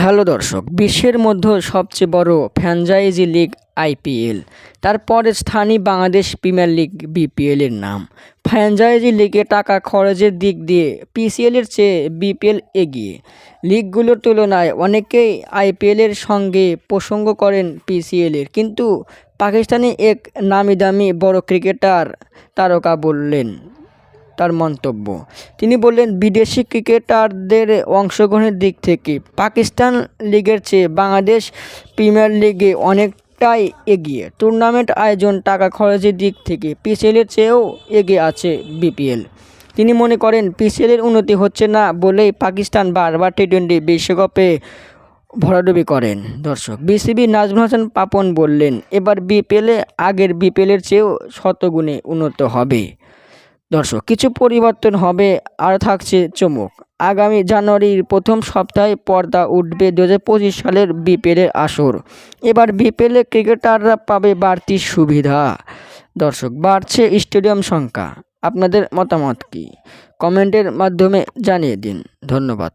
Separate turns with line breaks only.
Hello দর্শক, বিশ্বের মধ্যে সবচেয়ে বড় ফ্র্যাঞ্চাইজি লিগ আইপিএল, তারপরে স্থানীয় বাংলাদেশ প্রিমিয়ার লিগ বিপিএল এর নাম। ফ্র্যাঞ্চাইজি লিগে টাকা খরচের দিক দিয়ে পিসিএলের চেয়ে বিপিএল এগিয়ে। লিগগুলোর তুলনায় অনেকেই আইপিএলের সঙ্গে প্রসঙ্গ করেন পিসিএলের, কিন্তু পাকিস্তানি এক নামিদামি বড় ক্রিকেটার তারকা বললেন তার মন্তব্য। তিনি বললেন, বিদেশি ক্রিকেটারদের অংশগ্রহণের দিক থেকে পাকিস্তান লিগের চেয়ে বাংলাদেশ প্রিমিয়ার লিগে অনেকটাই এগিয়ে। টুর্নামেন্ট আয়োজন, টাকা খরচের দিক থেকে পিসিএলের চেয়েও এগিয়ে আছে বিপিএল। তিনি মনে করেন, পিসিএলের উন্নতি হচ্ছে না বলেই পাকিস্তান বারবার টি-20 বিশ্বকাপে ভরাডুবি করেন। দর্শক, বিসিবি নাজমুল হাসান পাপন বললেন, এবার বিপিএলে আগের বিপিএলের চেয়েও শতগুণে উন্নত হবে। দর্শক, কিছু পরিবর্তন হবে আর থাকছে চমক। আগামী জানুয়ারির প্রথম সপ্তাহে পর্দা উঠবে 2025 সালের বিপিএলের আসর। এবার বিপিএলে ক্রিকেটাররা পাবে বাড়তি সুবিধা। দর্শক, বাড়ছে স্টেডিয়াম সংখ্যা। আপনাদের মতামত কি? কমেন্টের মাধ্যমে জানিয়ে দিন। ধন্যবাদ।